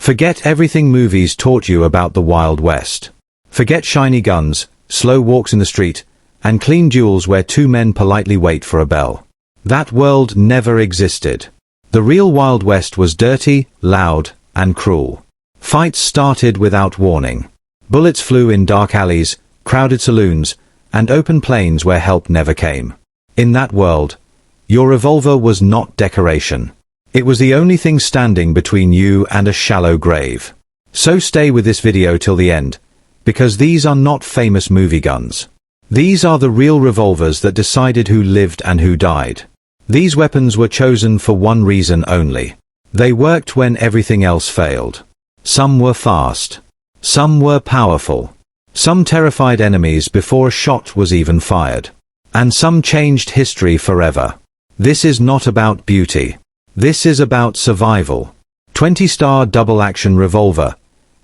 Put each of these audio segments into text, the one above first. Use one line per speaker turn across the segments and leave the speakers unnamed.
Forget everything movies taught you about the Wild West. Forget shiny guns, slow walks in the street, and clean duels where two men politely wait for a bell. That world never existed. The real Wild West was dirty, loud, and cruel. Fights started without warning. Bullets flew in dark alleys, crowded saloons, and open plains where help never came. In that world, your revolver was not decoration. It was the only thing standing between you and a shallow grave. So stay with this video till the end, because these are not famous movie guns. These are the real revolvers that decided who lived and who died. These weapons were chosen for one reason only. They worked when everything else failed. Some were fast. Some were powerful. Some terrified enemies before a shot was even fired. And some changed history forever. This is not about beauty. This is about survival. 20-star double-action revolver.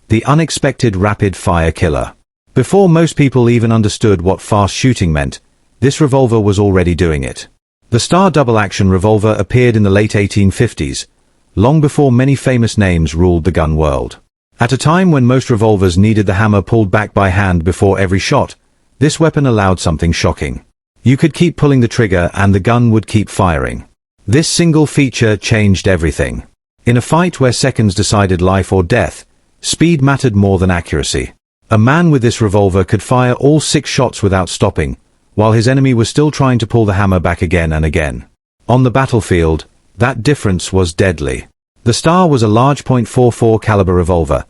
The unexpected rapid-fire killer. Before most people even understood what fast shooting meant, this revolver was already doing it. The Star double-action revolver appeared in the late 1850s, long before many famous names ruled the gun world. At a time when most revolvers needed the hammer pulled back by hand before every shot, this weapon allowed something shocking. You could keep pulling the trigger and the gun would keep firing. This single feature changed everything. In a fight where seconds decided life or death, speed mattered more than accuracy. A man with this revolver could fire all 6 shots without stopping, while his enemy was still trying to pull the hammer back again and again. On the battlefield, that difference was deadly. The Star was a large .44 caliber revolver,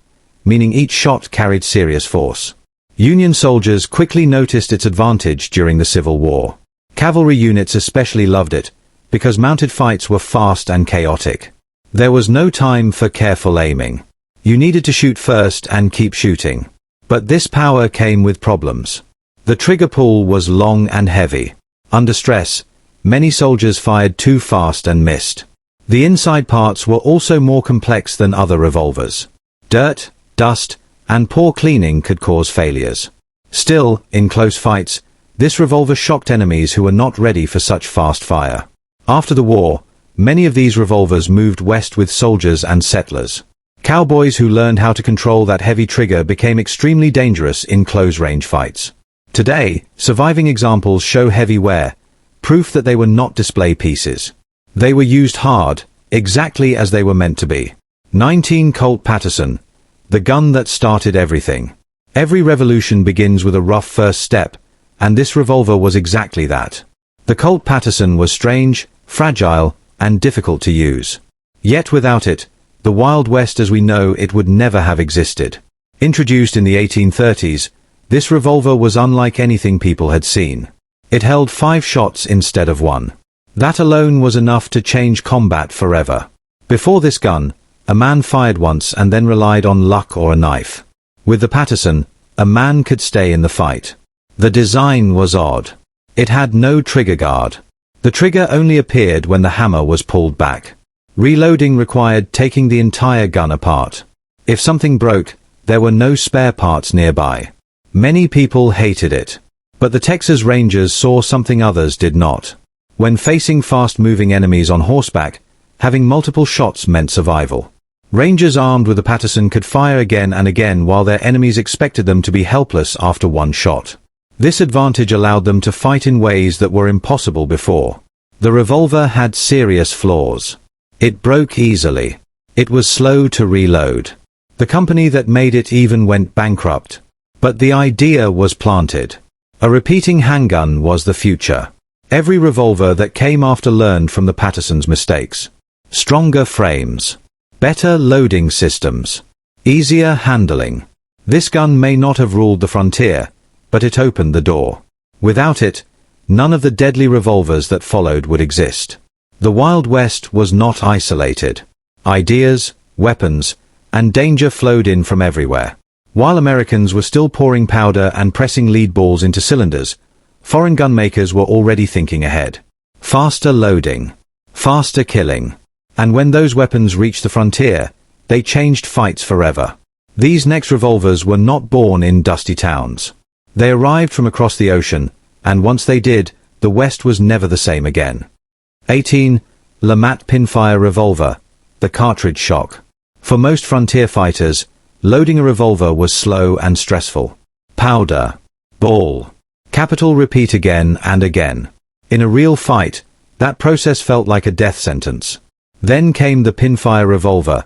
meaning each shot carried serious force. Union soldiers quickly noticed its advantage during the Civil War. Cavalry units especially loved it, because mounted fights were fast and chaotic. There was no time for careful aiming. You needed to shoot first and keep shooting. But this power came with problems. The trigger pull was long and heavy. Under stress, many soldiers fired too fast and missed. The inside parts were also more complex than other revolvers. Dirt, dust, and poor cleaning could cause failures. Still, in close fights, this revolver shocked enemies who were not ready for such fast fire. After the war, many of these revolvers moved west with soldiers and settlers. Cowboys who learned how to control that heavy trigger became extremely dangerous in close-range fights. Today, surviving examples show heavy wear, proof that they were not display pieces. They were used hard, exactly as they were meant to be. 19 Colt Patterson, the gun that started everything. Every revolution begins with a rough first step, and this revolver was exactly that. The Colt Patterson was strange, fragile, and difficult to use. Yet without it, the Wild West as we know it would never have existed. Introduced in the 1830s, this revolver was unlike anything people had seen. It held 5 shots instead of 1. That alone was enough to change combat forever. Before this gun, a man fired once and then relied on luck or a knife. With the Patterson, a man could stay in the fight. The design was odd. It had no trigger guard. The trigger only appeared when the hammer was pulled back. Reloading required taking the entire gun apart. If something broke, there were no spare parts nearby. Many people hated it. But the Texas Rangers saw something others did not. When facing fast-moving enemies on horseback, having multiple shots meant survival. Rangers armed with a Patterson could fire again and again while their enemies expected them to be helpless after one shot. This advantage allowed them to fight in ways that were impossible before. The revolver had serious flaws. It broke easily. It was slow to reload. The company that made it even went bankrupt. But the idea was planted. A repeating handgun was the future. Every revolver that came after learned from the Patterson's mistakes. Stronger frames. Better loading systems. Easier handling. This gun may not have ruled the frontier, but it opened the door. Without it, none of the deadly revolvers that followed would exist. The Wild West was not isolated. Ideas, weapons, and danger flowed in from everywhere. While Americans were still pouring powder and pressing lead balls into cylinders, foreign gunmakers were already thinking ahead. Faster loading. Faster killing. And when those weapons reached the frontier, they changed fights forever. These next revolvers were not born in dusty towns. They arrived from across the ocean, and once they did, the West was never the same again. 18. LeMat Pinfire Revolver. The Cartridge Shock. For most frontier fighters, loading a revolver was slow and stressful. Powder. Ball. Capital repeat again and again. In a real fight, that process felt like a death sentence. Then came the pinfire revolver,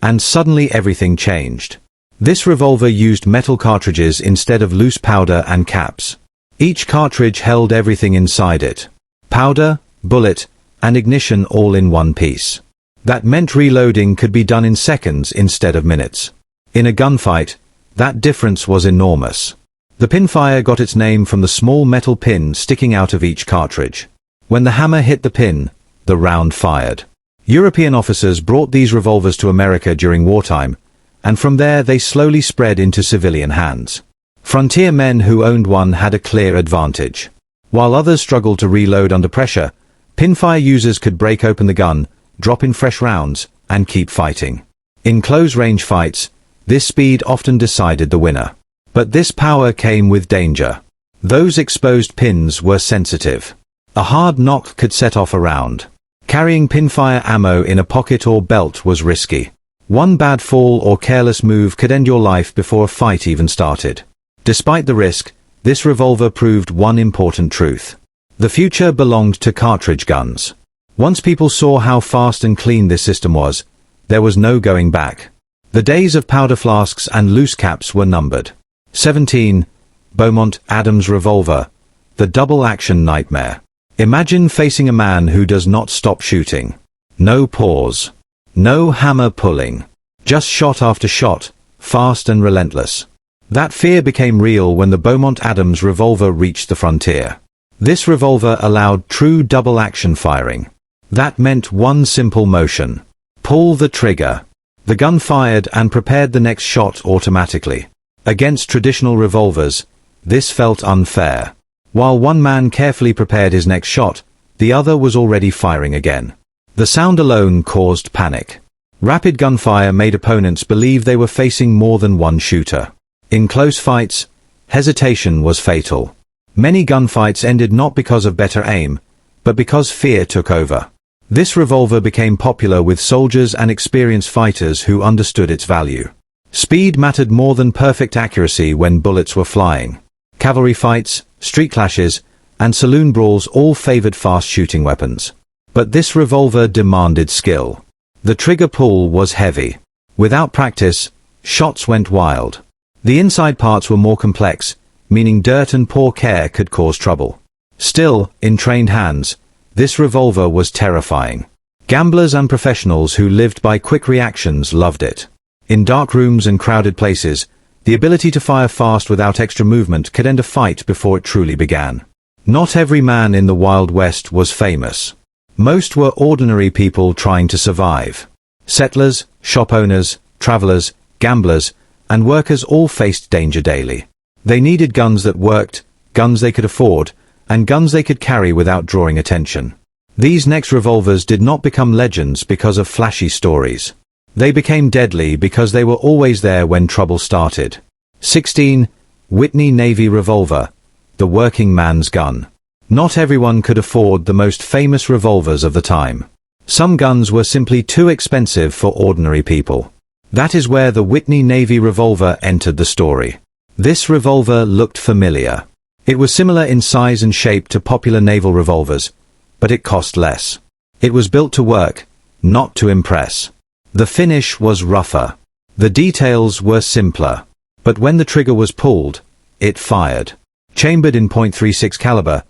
and suddenly everything changed. This revolver used metal cartridges instead of loose powder and caps. Each cartridge held everything inside it. Powder, bullet, and ignition all in one piece. That meant reloading could be done in seconds instead of minutes. In a gunfight, that difference was enormous. The pinfire got its name from the small metal pin sticking out of each cartridge. When the hammer hit the pin, the round fired. European officers brought these revolvers to America during wartime, and from there they slowly spread into civilian hands. Frontier men who owned one had a clear advantage. While others struggled to reload under pressure, pinfire users could break open the gun, drop in fresh rounds, and keep fighting. In close-range fights, this speed often decided the winner. But this power came with danger. Those exposed pins were sensitive. A hard knock could set off a round. Carrying pinfire ammo in a pocket or belt was risky. One bad fall or careless move could end your life before a fight even started. Despite the risk, this revolver proved one important truth. The future belonged to cartridge guns. Once people saw how fast and clean this system was, there was no going back. The days of powder flasks and loose caps were numbered. 17. Beaumont Adams revolver. The double-action nightmare. Imagine facing a man who does not stop shooting. No pause. No hammer pulling. Just shot after shot, fast and relentless. That fear became real when the Beaumont Adams revolver reached the frontier. This revolver allowed true double-action firing. That meant one simple motion. Pull the trigger. The gun fired and prepared the next shot automatically. Against traditional revolvers, this felt unfair. While one man carefully prepared his next shot, the other was already firing again. The sound alone caused panic. Rapid gunfire made opponents believe they were facing more than one shooter. In close fights, hesitation was fatal. Many gunfights ended not because of better aim, but because fear took over. This revolver became popular with soldiers and experienced fighters who understood its value. Speed mattered more than perfect accuracy when bullets were flying. Cavalry fights, street clashes, and saloon brawls all favored fast shooting weapons. But this revolver demanded skill. The trigger pull was heavy. Without practice, shots went wild. The inside parts were more complex, meaning dirt and poor care could cause trouble. Still, in trained hands, this revolver was terrifying. Gamblers and professionals who lived by quick reactions loved it. In dark rooms and crowded places, the ability to fire fast without extra movement could end a fight before it truly began. Not every man in the Wild West was famous. Most were ordinary people trying to survive. Settlers, shop owners, travelers, gamblers, and workers all faced danger daily. They needed guns that worked, guns they could afford, and guns they could carry without drawing attention. These next revolvers did not become legends because of flashy stories. They became deadly because they were always there when trouble started. 16. Whitney Navy revolver. The working man's gun. Not everyone could afford the most famous revolvers of the time. Some guns were simply too expensive for ordinary people. That is where the Whitney Navy revolver entered the story. This revolver looked familiar. It was similar in size and shape to popular naval revolvers, but it cost less. It was built to work, not to impress. The finish was rougher. The details were simpler. But when the trigger was pulled, it fired. Chambered in .36 caliber,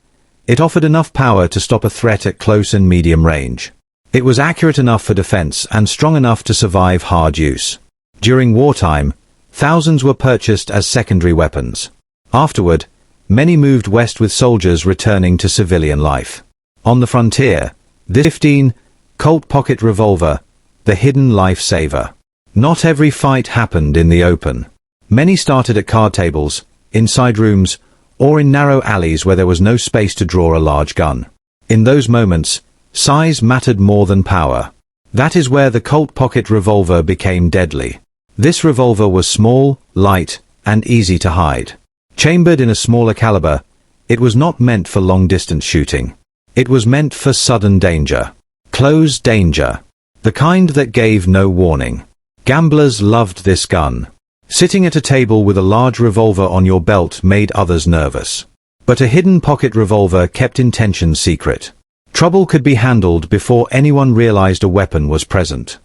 it offered enough power to stop a threat at close and medium range. It was accurate enough for defense and strong enough to survive hard use. During wartime, thousands were purchased as secondary weapons. Afterward, many moved west with soldiers returning to civilian life. On the frontier, this 15 Colt pocket revolver, the hidden lifesaver. Not every fight happened in the open. Many started at card tables, inside rooms, or in narrow alleys where there was no space to draw a large gun. In those moments, size mattered more than power. That is where the Colt pocket revolver became deadly. This revolver was small, light, and easy to hide. Chambered in a smaller caliber, it was not meant for long-distance shooting. It was meant for sudden danger. Close danger. The kind that gave no warning. Gamblers loved this gun. Sitting at a table with a large revolver on your belt made others nervous. But a hidden pocket revolver kept intentions secret. Trouble could be handled before anyone realized a weapon was present.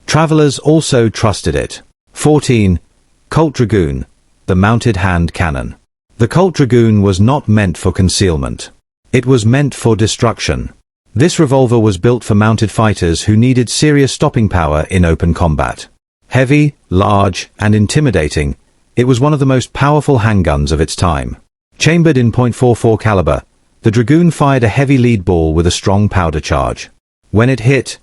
Travelers also trusted it. 14. Colt Dragoon, the mounted hand cannon. The Colt Dragoon was not meant for concealment. It was meant for destruction. This revolver was built for mounted fighters who needed serious stopping power in open combat. Heavy, large, and intimidating, it was one of the most powerful handguns of its time. Chambered in .44 caliber, the Dragoon fired a heavy lead ball with a strong powder charge. When it hit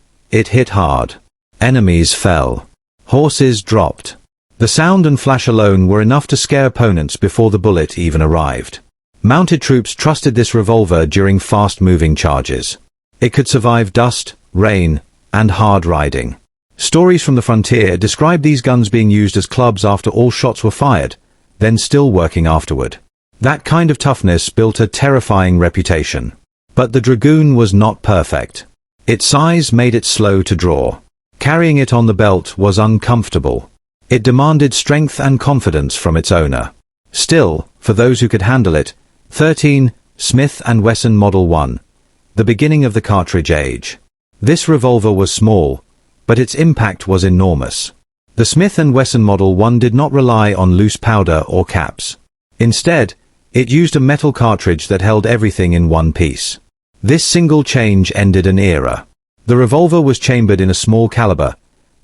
hard. Enemies fell. Horses dropped. The sound and flash alone were enough to scare opponents before the bullet even arrived. Mounted troops trusted this revolver during fast-moving charges. It could survive dust, rain, and hard riding. Stories from the frontier describe these guns being used as clubs after all shots were fired, then still working afterward. That kind of toughness built a terrifying reputation. But the Dragoon was not perfect. Its size made it slow to draw. Carrying it on the belt was uncomfortable. It demanded strength and confidence from its owner. Still, for those who could handle it, 13. Smith & Wesson Model 1. The beginning of the cartridge age. This revolver was small, but its impact was enormous. The Smith & Wesson Model 1 did not rely on loose powder or caps. Instead, it used a metal cartridge that held everything in one piece. This single change ended an era. The revolver was chambered in a small caliber,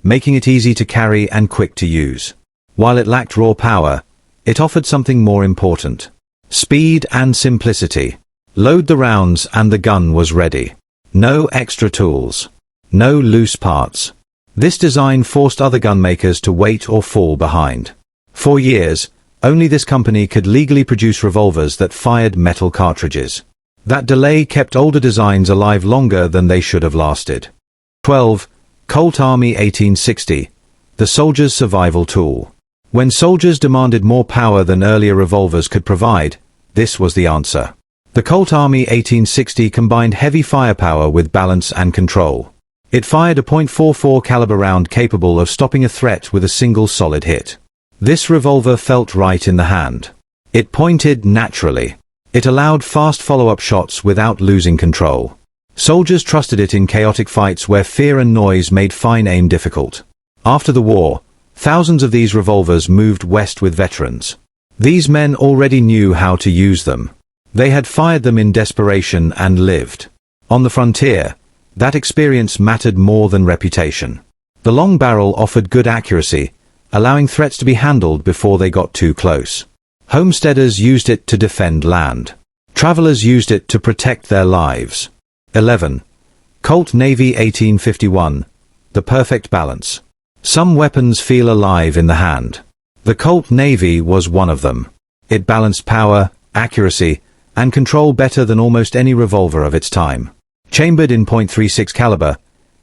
making it easy to carry and quick to use. While it lacked raw power, it offered something more important. Speed and simplicity. Load the rounds and the gun was ready. No extra tools. No loose parts. This design forced other gun makers to wait or fall behind. For years, only this company could legally produce revolvers that fired metal cartridges. That delay kept older designs alive longer than they should have lasted. 12. Colt Army 1860. The soldier's survival tool. When soldiers demanded more power than earlier revolvers could provide, this was the answer. The Colt Army 1860 combined heavy firepower with balance and control. It fired a .44 caliber round capable of stopping a threat with a single solid hit. This revolver felt right in the hand. It pointed naturally. It allowed fast follow-up shots without losing control. Soldiers trusted it in chaotic fights where fear and noise made fine aim difficult. After the war, thousands of these revolvers moved west with veterans. These men already knew how to use them. They had fired them in desperation and lived. On the frontier, that experience mattered more than reputation. The long barrel offered good accuracy, allowing threats to be handled before they got too close. Homesteaders used it to defend land. Travelers used it to protect their lives. 11. Colt Navy 1851. The perfect balance. Some weapons feel alive in the hand. The Colt Navy was one of them. It balanced power, accuracy, and control better than almost any revolver of its time. Chambered in .36 caliber,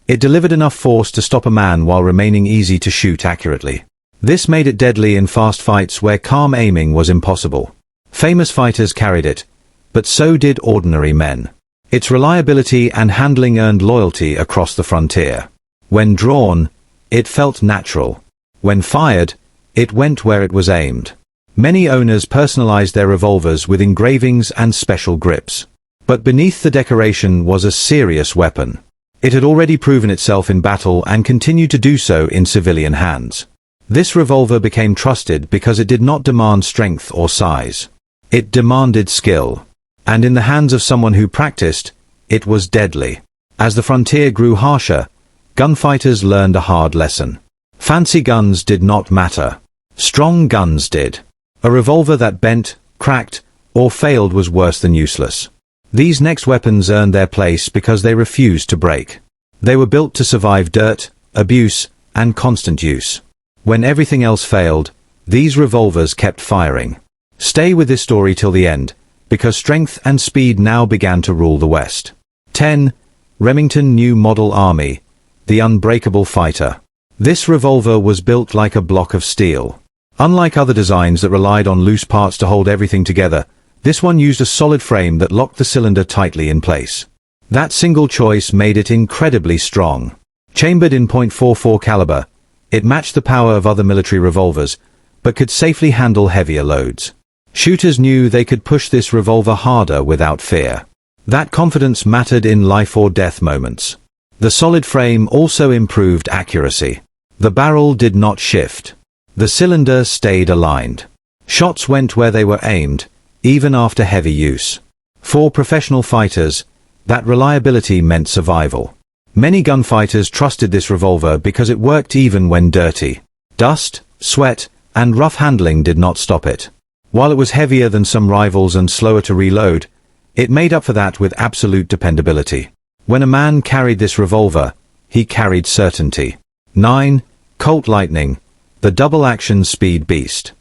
it delivered enough force to stop a man while remaining easy to shoot accurately. This made it deadly in fast fights where calm aiming was impossible. Famous fighters carried it, but so did ordinary men. Its reliability and handling earned loyalty across the frontier. When drawn, it felt natural. When fired, it went where it was aimed. Many owners personalized their revolvers with engravings and special grips. But beneath the decoration was a serious weapon. It had already proven itself in battle and continued to do so in civilian hands. This revolver became trusted because it did not demand strength or size. It demanded skill. And in the hands of someone who practiced, it was deadly. As the frontier grew harsher, gunfighters learned a hard lesson. Fancy guns did not matter. Strong guns did. A revolver that bent, cracked, or failed was worse than useless. These next weapons earned their place because they refused to break. They were built to survive dirt, abuse, and constant use. When everything else failed, these revolvers kept firing. Stay with this story till the end, because strength and speed now began to rule the West. 10. Remington New Model Army. The Unbreakable Fighter. This revolver was built like a block of steel. Unlike other designs that relied on loose parts to hold everything together, this one used a solid frame that locked the cylinder tightly in place. That single choice made it incredibly strong. Chambered in .44 caliber, It matched the power of other military revolvers, but could safely handle heavier loads. Shooters knew they could push this revolver harder without fear. That confidence mattered in life or death moments. The solid frame also improved accuracy. The barrel did not shift. The cylinder stayed aligned. Shots went where they were aimed, even after heavy use. For professional fighters, that reliability meant survival. Many gunfighters trusted this revolver because it worked even when dirty. Dust, sweat, and rough handling did not stop it. While it was heavier than some rivals and slower to reload, it made up for that with absolute dependability. When a man carried this revolver, he carried certainty. 9. Colt Lightning, the double-action speed beast.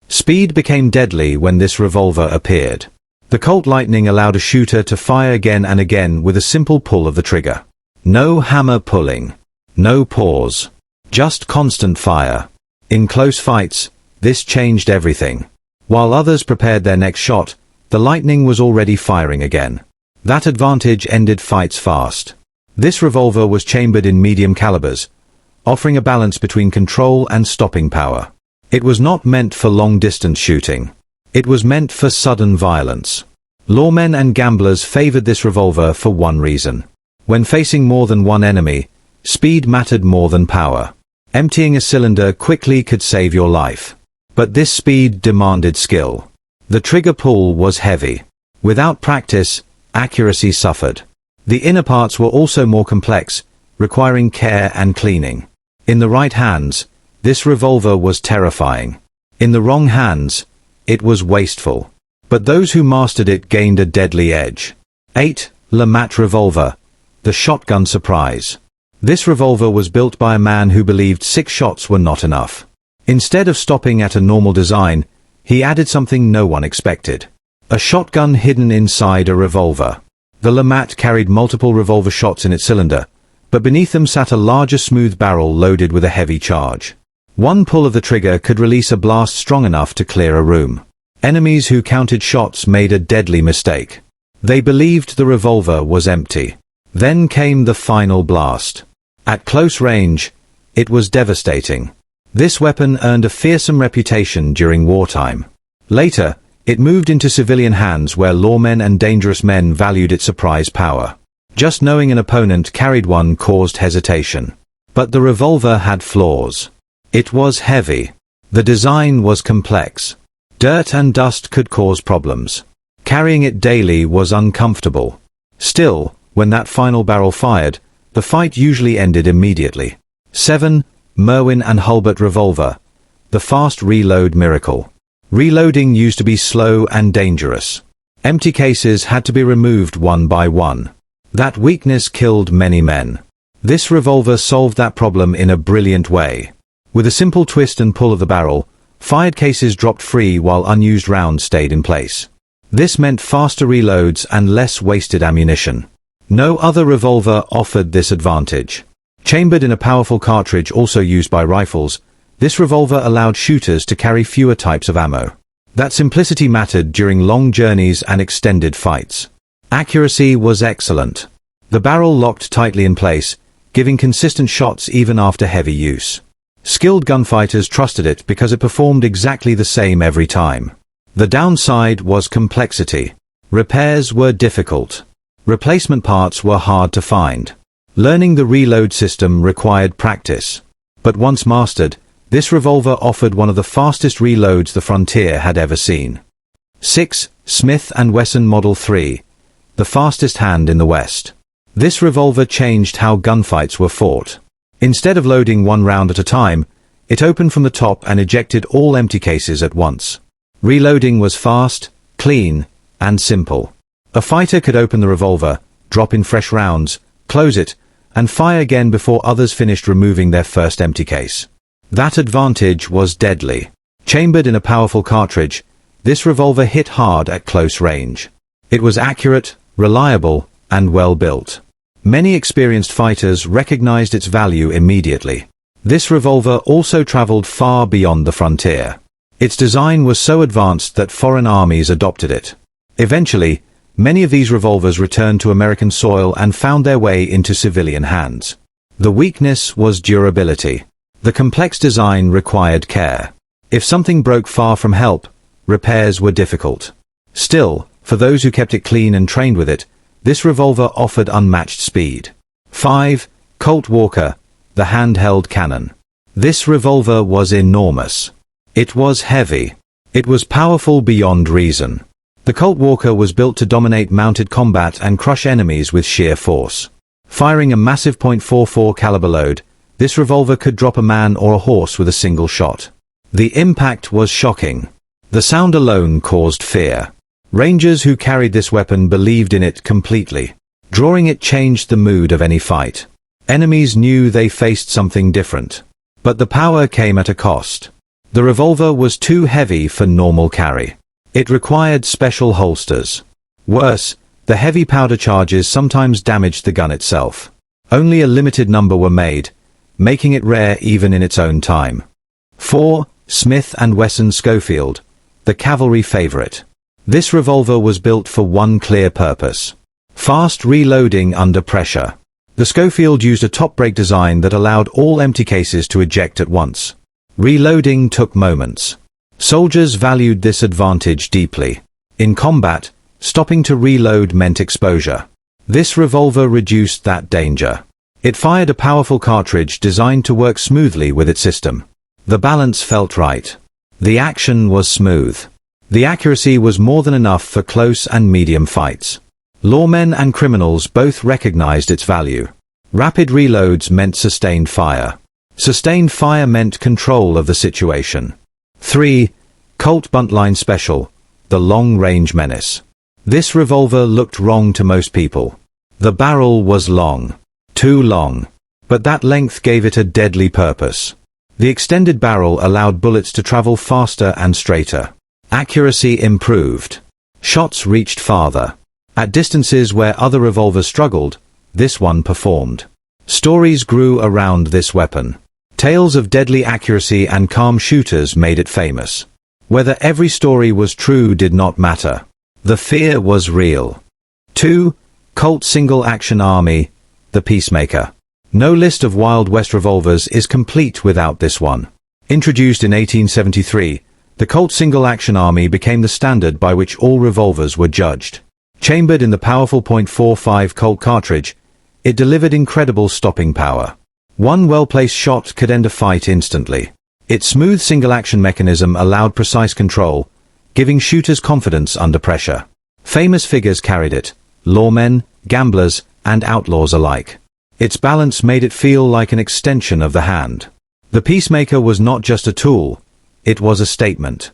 Speed became deadly when this revolver appeared. The Colt Lightning allowed a shooter to fire again and again with a simple pull of the trigger. No hammer pulling. No pause. Just constant fire. In close fights, this changed everything. While others prepared their next shot, the Lightning was already firing again. That advantage ended fights fast. This revolver was chambered in medium calibers, offering a balance between control and stopping power. It was not meant for long-distance shooting. It was meant for sudden violence. Lawmen and gamblers favored this revolver for one reason. When facing more than one enemy, speed mattered more than power. Emptying a cylinder quickly could save your life. But this speed demanded skill. The trigger pull was heavy. Without practice, accuracy suffered. The inner parts were also more complex, requiring care and cleaning. In the right hands, this revolver was terrifying. In the wrong hands, it was wasteful. But those who mastered it gained a deadly edge. 8. LeMat Revolver, the shotgun surprise. This revolver was built by a man who believed 6 shots were not enough. Instead of stopping at a normal design, he added something no one expected. A shotgun hidden inside a revolver. The LeMat carried multiple revolver shots in its cylinder, but beneath them sat a larger smooth barrel loaded with a heavy charge. One pull of the trigger could release a blast strong enough to clear a room. Enemies who counted shots made a deadly mistake. They believed the revolver was empty. Then came the final blast. At close range, it was devastating. This weapon earned a fearsome reputation during wartime. Later, it moved into civilian hands where lawmen and dangerous men valued its surprise power. Just knowing an opponent carried one caused hesitation. But the revolver had flaws. It was heavy. The design was complex. Dirt and dust could cause problems. Carrying it daily was uncomfortable. Still, when that final barrel fired, the fight usually ended immediately. 7. Merwin and Hulbert Revolver, the fast reload miracle. Reloading used to be slow and dangerous. Empty cases had to be removed one by one. That weakness killed many men. This revolver solved that problem in a brilliant way. With a simple twist and pull of the barrel, fired cases dropped free while unused rounds stayed in place. This meant faster reloads and less wasted ammunition. No other revolver offered this advantage. Chambered in a powerful cartridge also used by rifles, this revolver allowed shooters to carry fewer types of ammo. That simplicity mattered during long journeys and extended fights. Accuracy was excellent. The barrel locked tightly in place, giving consistent shots even after heavy use. Skilled gunfighters trusted it because it performed exactly the same every time. The downside was complexity. Repairs were difficult. Replacement parts were hard to find. Learning the reload system required practice. But once mastered, this revolver offered one of the fastest reloads the frontier had ever seen. 6. Smith & Wesson Model 3, the fastest hand in the West. This revolver changed how gunfights were fought. Instead of loading one round at a time, it opened from the top and ejected all empty cases at once. Reloading was fast, clean, and simple. A fighter could open the revolver, drop in fresh rounds, close it, and fire again before others finished removing their first empty case. That advantage was deadly. Chambered in a powerful cartridge, this revolver hit hard at close range. It was accurate, reliable, and well built. Many experienced fighters recognized its value immediately. This revolver also traveled far beyond the frontier. Its design was so advanced that foreign armies adopted it. Eventually, many of these revolvers returned to American soil and found their way into civilian hands. The weakness was durability. The complex design required care. If something broke far from help, repairs were difficult. Still, for those who kept it clean and trained with it, this revolver offered unmatched speed. 5. Colt Walker, the handheld cannon. This revolver was enormous. It was heavy. It was powerful beyond reason. The Colt Walker was built to dominate mounted combat and crush enemies with sheer force. Firing a massive .44 caliber load, this revolver could drop a man or a horse with a single shot. The impact was shocking. The sound alone caused fear. Rangers who carried this weapon believed in it completely. Drawing it changed the mood of any fight. Enemies knew they faced something different. But the power came at a cost. The revolver was too heavy for normal carry. It required special holsters. Worse, the heavy powder charges sometimes damaged the gun itself. Only a limited number were made, making it rare even in its own time. 4. Smith & Wesson Schofield, the cavalry favorite. This revolver was built for one clear purpose: fast reloading under pressure. The Schofield used a top break design that allowed all empty cases to eject at once. Reloading took moments. Soldiers valued this advantage deeply. In combat, stopping to reload meant exposure. This revolver reduced that danger. It fired a powerful cartridge designed to work smoothly with its system. The balance felt right. The action was smooth. The accuracy was more than enough for close and medium fights. Lawmen and criminals both recognized its value. Rapid reloads meant sustained fire. Sustained fire meant control of the situation. 3. Colt Buntline Special, the long-range menace. This revolver looked wrong to most people. The barrel was long. Too long. But that length gave it a deadly purpose. The extended barrel allowed bullets to travel faster and straighter. Accuracy improved. Shots reached farther. At distances where other revolvers struggled, this one performed. Stories grew around this weapon. Tales of deadly accuracy and calm shooters made it famous. Whether every story was true did not matter. The fear was real. 2. Colt Single Action Army, the Peacemaker. No list of Wild West revolvers is complete without this one. Introduced in 1873, the Colt Single Action Army became the standard by which all revolvers were judged. Chambered in the powerful .45 Colt cartridge, it delivered incredible stopping power. One well-placed shot could end a fight instantly. Its smooth single-action mechanism allowed precise control, giving shooters confidence under pressure. Famous figures carried it: lawmen, gamblers, and outlaws alike. Its balance made it feel like an extension of the hand. The Peacemaker was not just a tool, it was a statement.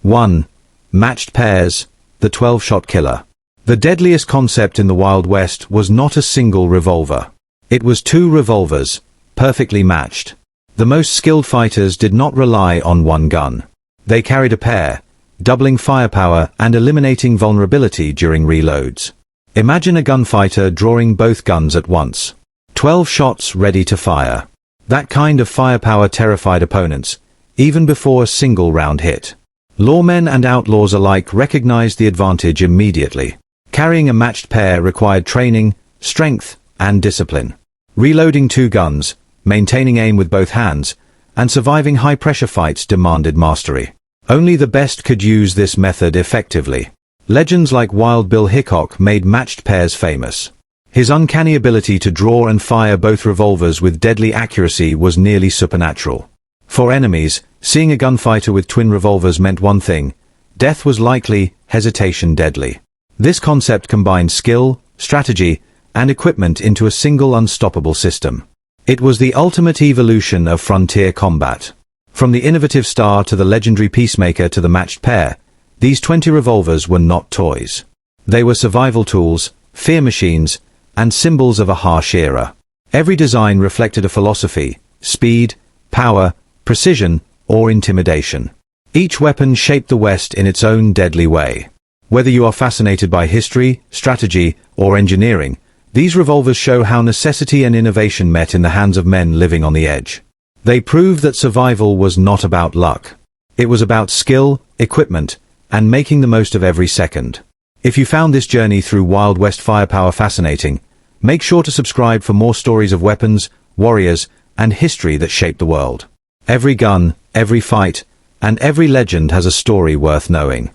1. Matched pairs, the 12-shot killer. The deadliest concept in the Wild West was not a single revolver. It was two revolvers, perfectly matched. The most skilled fighters did not rely on one gun. They carried a pair, doubling firepower and eliminating vulnerability during reloads. Imagine a gunfighter drawing both guns at once. 12 shots ready to fire. That kind of firepower terrified opponents, even before a single round hit. Lawmen and outlaws alike recognized the advantage immediately. Carrying a matched pair required training, strength, and discipline. Reloading two guns, maintaining aim with both hands, and surviving high-pressure fights demanded mastery. Only the best could use this method effectively. Legends like Wild Bill Hickok made matched pairs famous. His uncanny ability to draw and fire both revolvers with deadly accuracy was nearly supernatural. For enemies, seeing a gunfighter with twin revolvers meant one thing: death was likely, hesitation deadly. This concept combined skill, strategy, and equipment into a single unstoppable system. It was the ultimate evolution of frontier combat. From the innovative Star to the legendary Peacemaker to the matched pair, these 20 revolvers were not toys. They were survival tools, fear machines, and symbols of a harsh era. Every design reflected a philosophy: speed, power, precision, or intimidation. Each weapon shaped the West in its own deadly way. Whether you are fascinated by history, strategy, or engineering, these revolvers show how necessity and innovation met in the hands of men living on the edge. They prove that survival was not about luck. It was about skill, equipment, and making the most of every second. If you found this journey through Wild West firepower fascinating, make sure to subscribe for more stories of weapons, warriors, and history that shaped the world. Every gun, every fight, and every legend has a story worth knowing.